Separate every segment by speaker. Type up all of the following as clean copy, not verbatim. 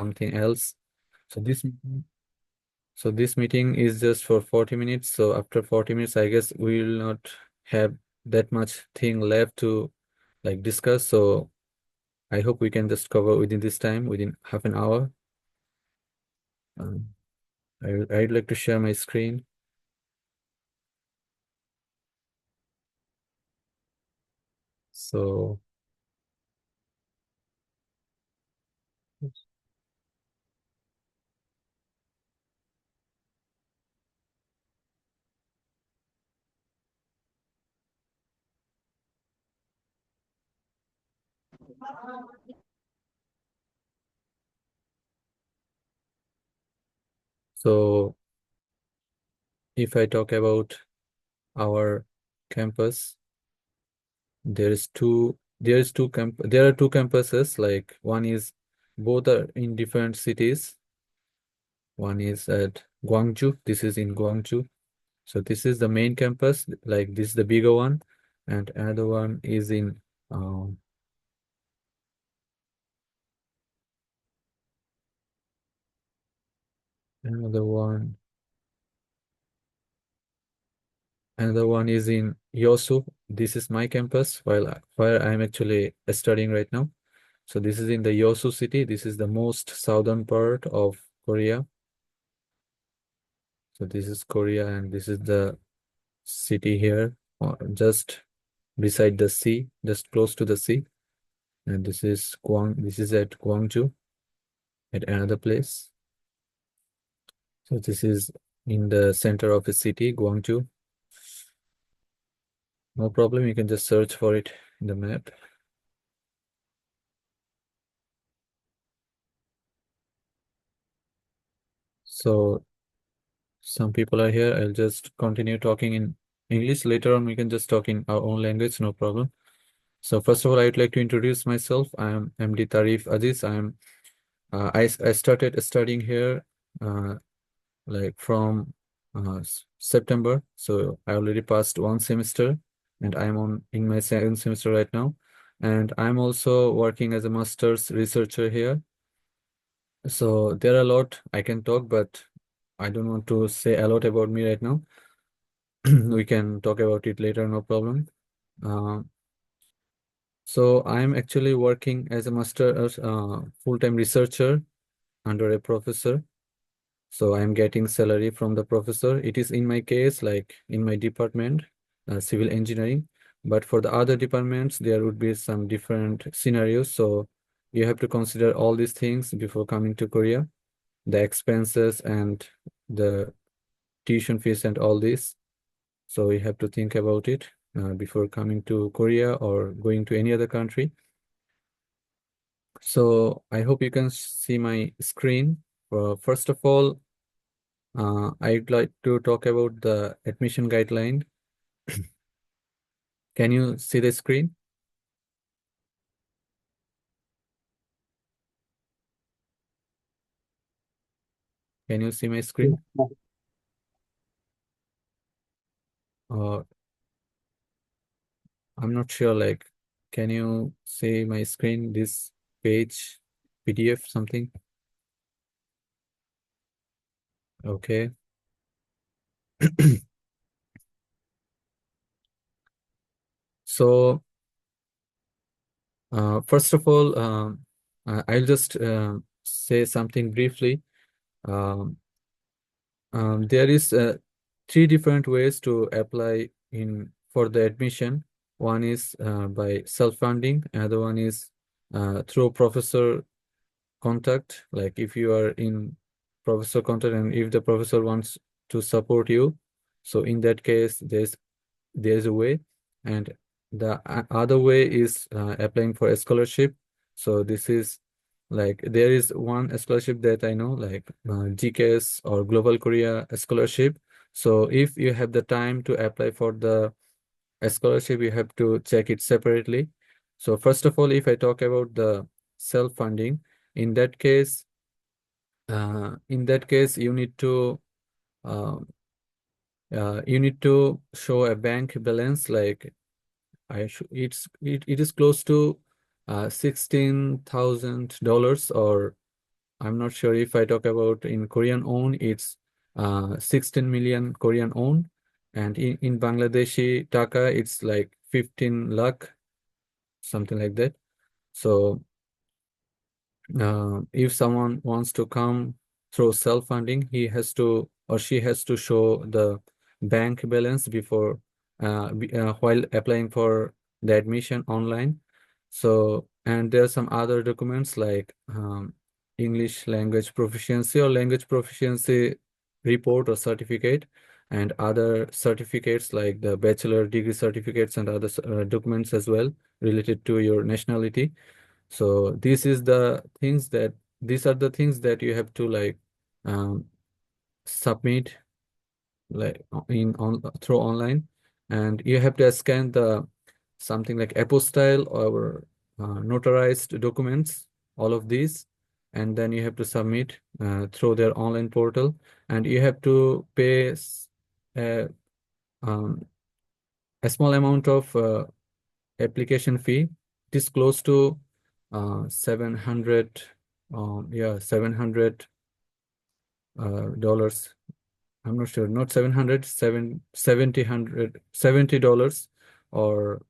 Speaker 1: something else. So this meeting is just for 40 minutes. So after 40 minutes, I guess we will not have that much thing left to like discuss. So I hope we can just cover within this time, within half an hour. Um, I'd like to share my screen. So, so if I talk about our campus, there are two campuses, like one is both are in different cities. One is at Gwangju. This is in Gwangju. So this is the main campus, like this is the bigger one, and another one is in um, another one. Another one is in Yosu. This is my campus, where I'm actually studying right now. So this is in the Yosu city. This is the most southern part of Korea. So this is Korea, and this is the city here, just beside the sea, just close to the sea. And this is This is at Gwangju, at another place. So this is in the center of the city, Gwangju. No problem, you can just search for it in the map. So some people are here. I'll just continue talking in English. Later on, we can just talk in our own language, no problem. So first of all, I'd like to introduce myself. I am MD Tarif Aziz. I started studying here like from September. So I already passed one semester, and I'm on in my second semester right now. And I'm also working as a master's researcher here. So there are a lot I can talk, but I don't want to say a lot about me right now. We can talk about it later, no problem. Uh, so I'm actually working as a full-time researcher under a professor. So I'm getting salary from the professor. It is in my case, like in my department, civil engineering. But for the other departments, there would be some different scenarios. So you have to consider all these things before coming to Korea, the expenses and the tuition fees and all this. So you have to think about it before coming to Korea or going to any other country. So I hope you can see my screen. First of all, I'd like to talk about the admission guideline. Can you see the screen? Can you see my screen? Uh, I'm not sure, like, can you see my screen, this page, PDF, something? Okay. So, first of all, I'll just say something briefly. Um, there is three different ways to apply in for the admission. One is by self-funding, another one is through professor contact, like if you are in professor contact and if the professor wants to support you, so in that case there's a way. And the other way is applying for a scholarship. So this is like there is one scholarship that I know, like GKS or Global Korea scholarship. So if you have the time to apply for the scholarship, you have to check it separately. So first of all, if I talk about the self-funding, in that case, you need to um, show a bank balance. Like it is close to $16,000 or I'm not sure if I talk about in Korean won, it's 16 million Korean won, and in Bangladeshi taka, it's like 15 lakh, something like that. So if someone wants to come through self-funding, he has to or she has to show the bank balance before while applying for the admission online. So, and there are some other documents like English language proficiency or language proficiency report or certificate, and other certificates like the bachelor degree certificates and other documents as well related to your nationality. So these are the things that you have to like um, submit like in on through online, and you have to scan the something like apostille or notarized documents, all of these, and then you have to submit through their online portal, and you have to pay a, um, a small amount of application fee. It is close to 700, yeah, 700 dollars. I'm not sure, not 700, 70 dollars or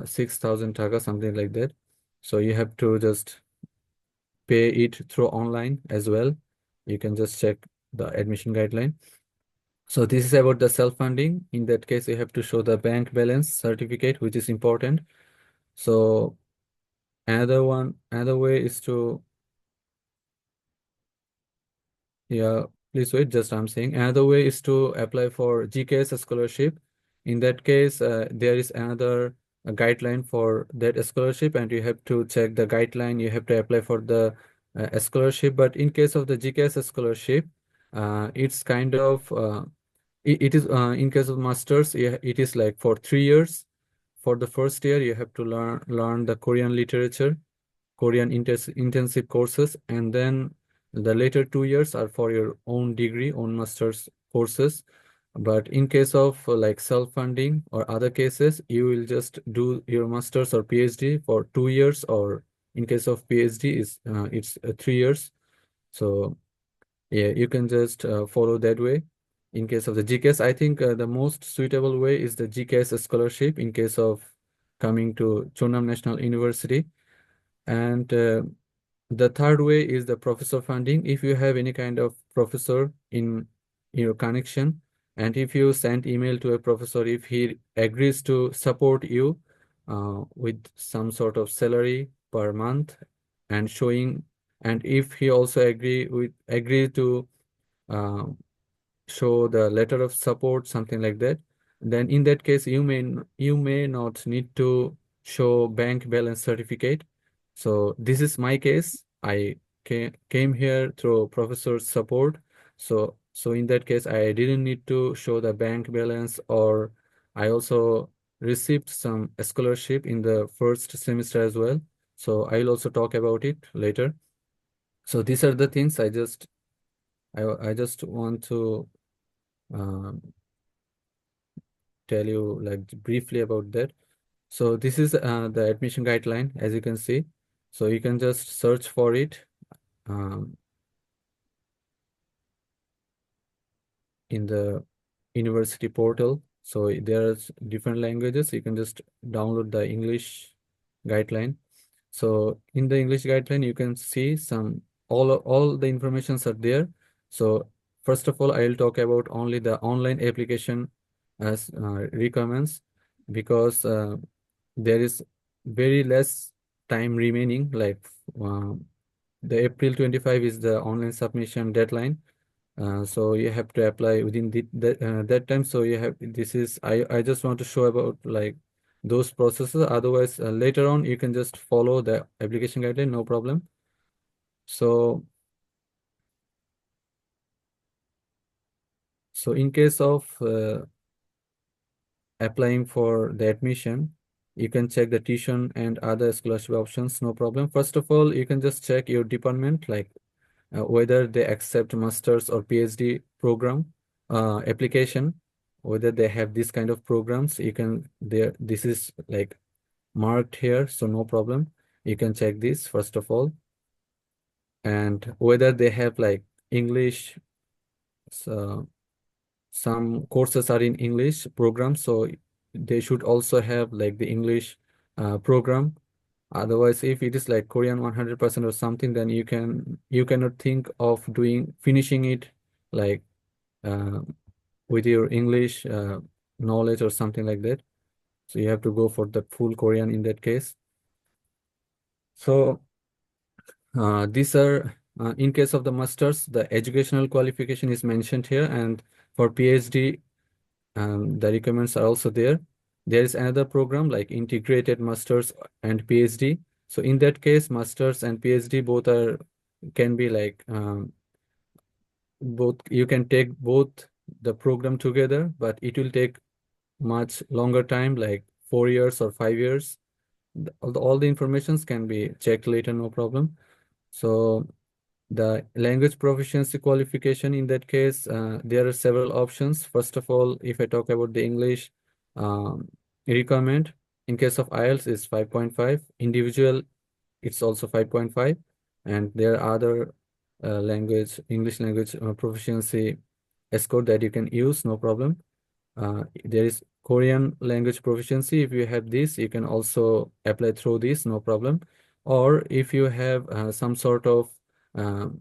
Speaker 1: 6,000 taka, something like that. So you have to just pay it through online as well. You can just check the admission guideline. So this is about the self-funding. In that case, you have to show the bank balance certificate, which is important. So another way is to, yeah, please wait, just I'm saying. Another way is to apply for GKS scholarship. In that case, there is another guideline for that scholarship, and you have to check the guideline. You have to apply for the scholarship. But in case of the GKS scholarship, it's kind of it is in case of masters, yeah, it is like for 3 years. For the first year, you have to learn the Korean literature, Korean intensive courses, and then the later 2 years are for your own degree, own master's courses. But in case of like self-funding or other cases, you will just do your master's or PhD for 2 years, or in case of PhD, is it's 3 years. So yeah, you can just follow that way. In case of the GKS, I think the most suitable way is the GKS scholarship in case of coming to Chonnam National University. And the third way is the professor funding. If you have any kind of professor in your connection, and if you send email to a professor, if he agrees to support you with some sort of salary per month and showing, and if he also agree to uh, show the letter of support, something like that, then in that case you may not need to show bank balance certificate. So this is my case. I came here through professor's support. So in that case, I didn't need to show the bank balance, or I also received some scholarship in the first semester as well. So I'll also talk about it later. So these are the things I just want to um, tell you like briefly about that. So this is the admission guideline, as you can see. So you can just search for it um, in the university portal. So there's different languages. You can just download the English guideline. So in the English guideline, you can see some all the informations are there. So first of all, I'll talk about only the online application as requirements, because there is very less time remaining. Like uh, the April 25 is the online submission deadline. So you have to apply within that time. So you have this is I just want to show about like those processes. Otherwise, later on you can just follow the application guideline, no problem. So in case of applying for the admission, you can check the tuition and other scholarship options, no problem. First of all, you can just check your department, like whether they accept master's or PhD program application, whether they have this kind of programs. You can there this is like marked here, so no problem. You can check this first of all. and whether they have like English, so some courses are in English program, so they should also have like the English program. Otherwise, if it is like Korean 100% or something, then you cannot think of doing finishing it like uh, with your English knowledge or something like that. So you have to go for the full Korean in that case. So these are in case of the masters, the educational qualification is mentioned here, and for PhD, the requirements are also there. There is another program like integrated masters and PhD. So in that case, masters and PhD both are can be like both you can take both the program together, but it will take much longer time, like 4 years or 5 years. All the informations can be checked later, no problem. So the language proficiency qualification in that case, there are several options. First of all, if I talk about the English um, requirement, in case of IELTS is 5.5, individual it's also 5.5, and there are other English language proficiency score that you can use, no problem. There is Korean language proficiency. If you have this, you can also apply through this, no problem. Or if you have some sort of um,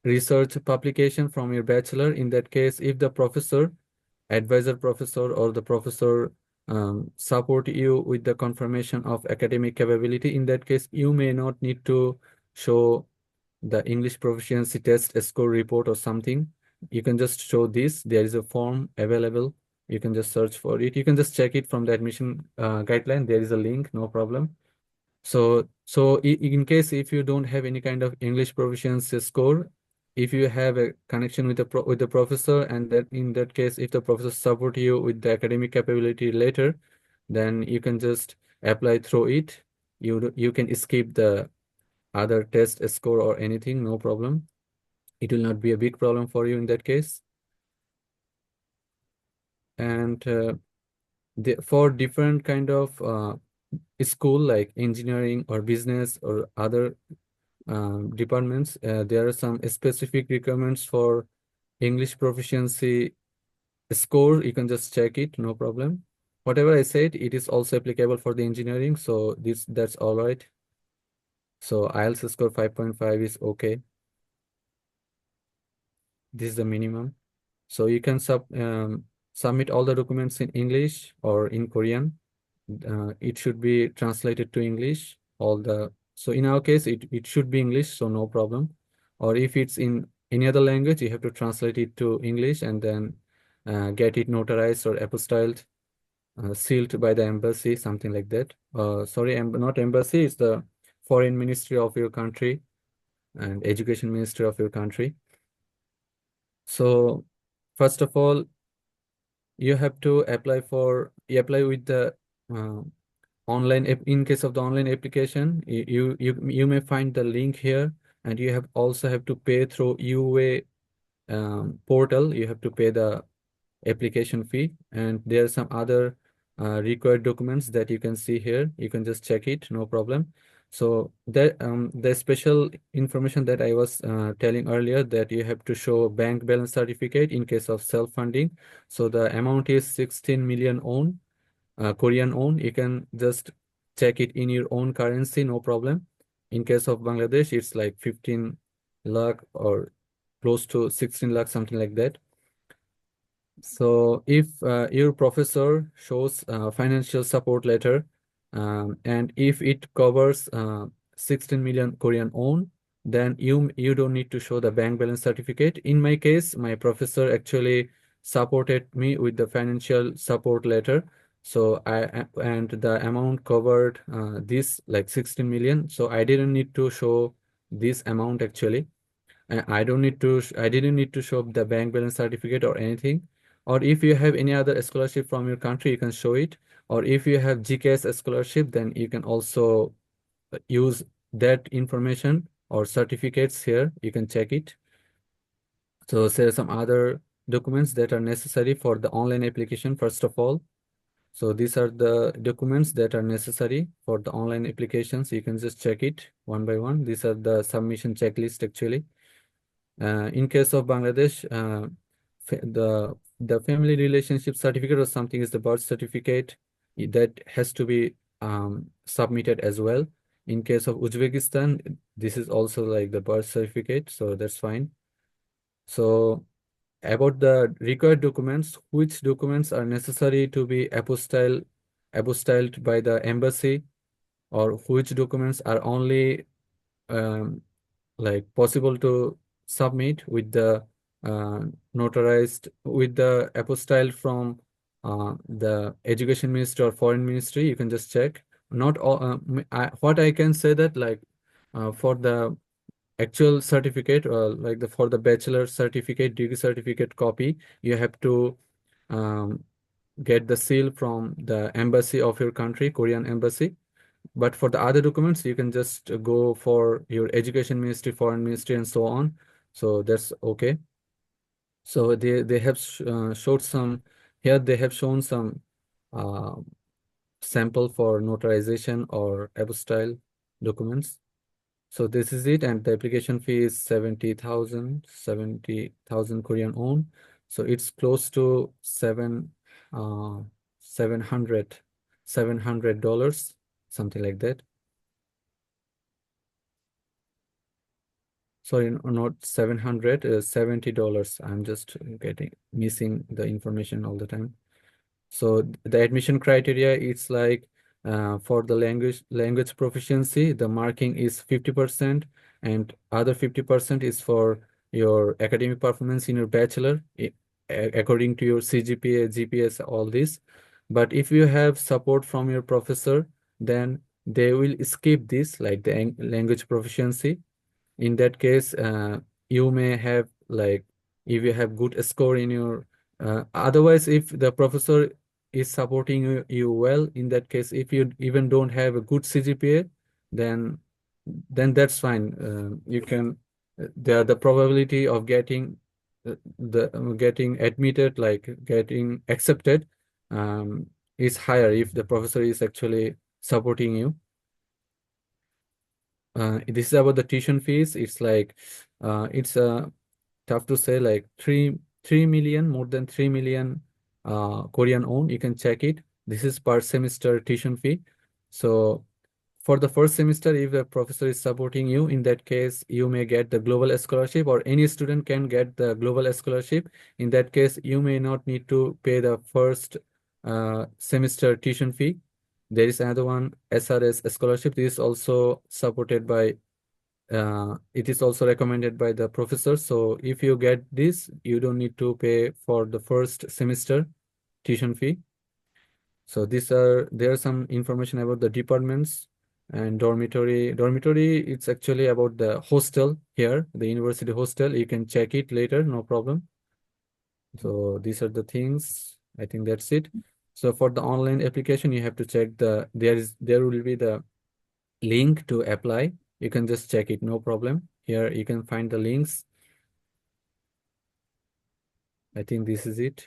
Speaker 1: research publication from your bachelor, in that case, if the professor, advisor professor, or the professor support you with the confirmation of academic capability, in that case, you may not need to show the English proficiency test score report or something. You can just show this. There is a form available. You can just search for it. You can just check it from the admission guideline. There is a link, no problem. In case if you don't have any kind of English proficiency score, if you have a connection with the professor, and that in that case, if the professor support you with the academic capability later, then you can just apply through it. You can skip the other test score or anything, no problem. It will not be a big problem for you in that case. And for different kind of school like engineering or business or other departments, there are some specific requirements for English proficiency score. You can just check it, no problem. Whatever I said, it is also applicable for the engineering, so that's all right. So IELTS score 5.5 is okay. This is the minimum. So you can submit all the documents in English or in Korean. It should be translated to English. So in our case, it should be English, so no problem. Or if it's in any other language, you have to translate it to English and then get it notarized or apostilled, sealed by the embassy, something like that. Sorry, not embassy, it's the foreign ministry of your country and education ministry of your country. So first of all, you have to you apply with the uh, in case of the online application, you may find the link here, and you have to pay through UA portal. You have to pay the application fee, and there are some other required documents that you can see here. You can just check it, no problem. So the special information that I was telling earlier, that you have to show bank balance certificate in case of self-funding. So the amount is 16 million won, Korean won. You can just check it in your own currency, no problem. In case of Bangladesh, it's like 15 lakh or close to 16 lakh, something like that. So if your professor shows financial support letter, and if it covers 16 million Korean won, then you don't need to show the bank balance certificate. In my case, my professor actually supported me with the financial support letter. So and the amount covered this like 16 million. So I didn't need to show this amount actually. I didn't need to show the bank balance certificate or anything. Or if you have any other scholarship from your country, you can show it. Or if you have GKS scholarship, then you can also use that information or certificates here. You can check it. So there are some other documents that are necessary for the online application, first of all. So these are the documents that are necessary for the online applications. You can just check it one by one. These are the submission checklist actually. In case of Bangladesh, the family relationship certificate or something is the birth certificate that has to be submitted as well. In case of Uzbekistan, this is also like the birth certificate, so that's fine. So about the required documents, which documents are necessary to be apostilled by the embassy, or which documents are only um, like possible to submit with the uh, notarized with the apostille from the education ministry or foreign ministry. You can just check. Not all. What I can say that like for the actual certificate, like the for the bachelor certificate, degree certificate copy, you have to um, get the seal from the embassy of your country, Korean embassy. But for the other documents, you can just go for your education ministry, foreign ministry, and so on. So that's okay. So they have showed some here. They have shown some uh, sample for notarization or apostille documents. So this is it, and the application fee is 70,000 Korean won. So it's close to uh, 700, $700, something like that. Sorry, not 700, $70. I'm just getting missing the information all the time. So the admission criteria, it's like for the language proficiency, the marking is 50%, and other 50% is for your academic performance in your bachelor, according to your CGPA, GPS, all this. But if you have support from your professor, then they will skip this, like the language proficiency. In that case, you may have like, if you have good score in your otherwise, if the professor is supporting you well, in that case, if you even don't have a good CGPA, then that's fine. You can the probability of getting admitted, like getting accepted, um, is higher if the professor is actually supporting you. This is about the tuition fees. It's like it's tough to say, like 3 million, more than 3 million Korean won. You can check it. This is per semester tuition fee. So for the first semester, if the professor is supporting you, in that case, you may get the global scholarship, or any student can get the global scholarship. In that case, you may not need to pay the first semester tuition fee. There is another one, SRS scholarship. This is also supported by, it is also recommended by the professor. So if you get this, you don't need to pay for the first semester tuition fee. So there are some information about the departments and dormitory. Dormitory, it's actually about the hostel here, the university hostel. You can check it later, no problem. So these are the things. I think that's it. So for the online application, you have to check there will be the link to apply. You can just check it, no problem. Here you can find the links. I think this is it.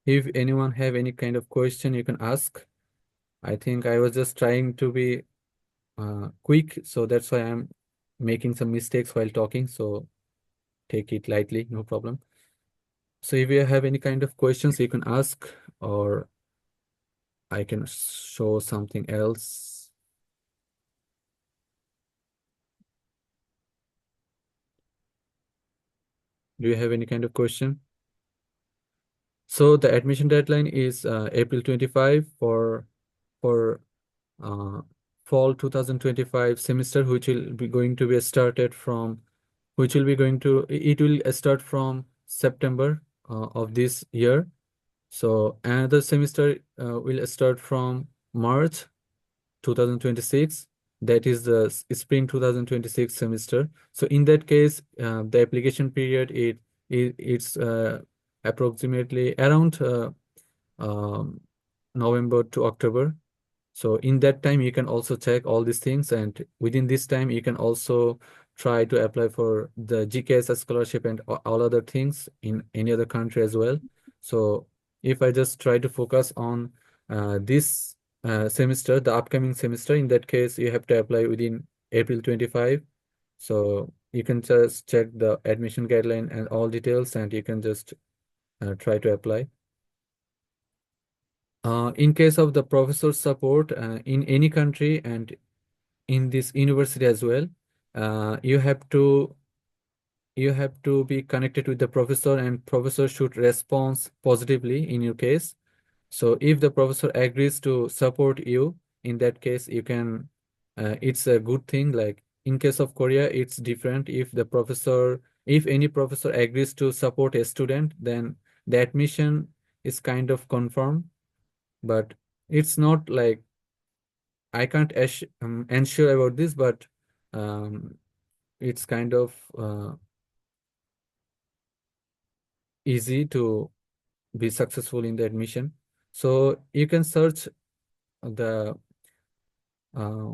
Speaker 1: If anyone have any kind of question, you can ask. I think I was just trying to be quick, so that's why I'm making some mistakes while talking. So take it lightly, no problem. So if you have any kind of questions, you can ask, or I can show something else. Do you have any kind of question? So the admission deadline is April 25 for uh, fall 2025 semester, which will be going to be started from, it will start from September of this year. So another semester will start from March 2026. That is the spring 2026 semester. So in that case, the application period, it's approximately around um, November to October. So in that time, you can also check all these things, and within this time, you can also try to apply for the GKS scholarship and all other things in any other country as well. So if I just try to focus on this semester, the upcoming semester, in that case, you have to apply within April 25. So you can just check the admission guideline and all details, and you can just try to apply. In case of the professor support in any country and in this university as well, uh, you have to you have to be connected with the professor, and professor should respond positively in your case. So if the professor agrees to support you, in that case, you can, it's a good thing. Like in case of Korea, it's different. If any professor agrees to support a student, then the admission is kind of confirmed. But it's not like I can't ensure about this, but um, it's kind of easy to be successful in the admission. So you can search the uh,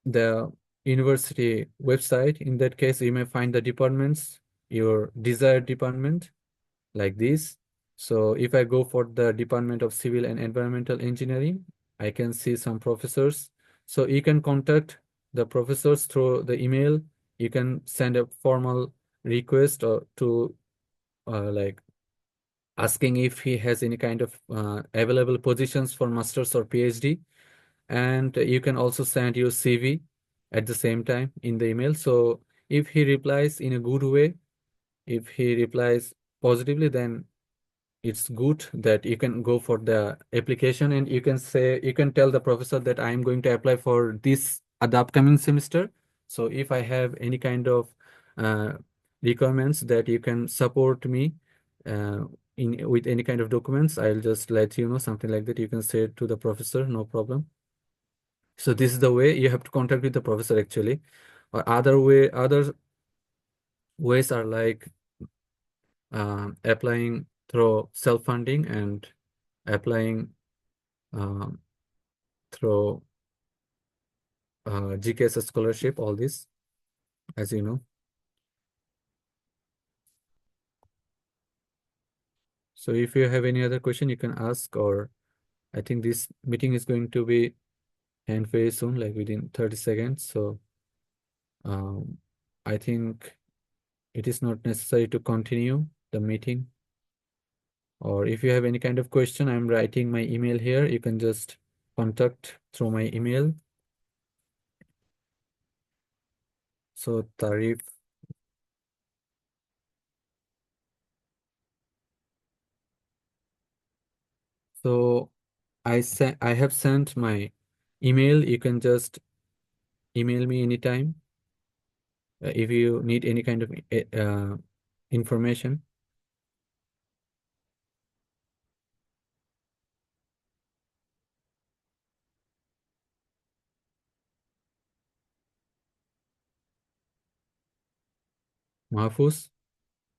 Speaker 1: the university website. In that case, you may find the departments, your desired department, like this. So if I go for the Department of Civil and Environmental Engineering, I can see some professors. So you can contact the professors through the email. You can send a formal request or to like asking if he has any kind of available positions for masters or PhD. And you can also send your CV at the same time in the email. So if he replies in a good way, if he replies positively, then it's good that you can go for the application, and you can tell the professor that I am going to apply for this at the upcoming semester. So if I have any kind of uh, requirements that you can support me uh, in with any kind of documents, I'll just let you know, something like that. You can say it to the professor, no problem. So this is the way you have to contact with the professor actually. Or other ways are like applying through self-funding and applying um, through GKS scholarship, all this, as you know. So if you have any other question, you can ask, or I think this meeting is going to be end very soon, like within 30 seconds. So um, I think it is not necessary to continue the meeting. Or if you have any kind of question, I'm writing my email here. You can just contact through my email. So Tarif. So I have sent my email. You can just email me anytime if you need any kind of information. Mahfuz.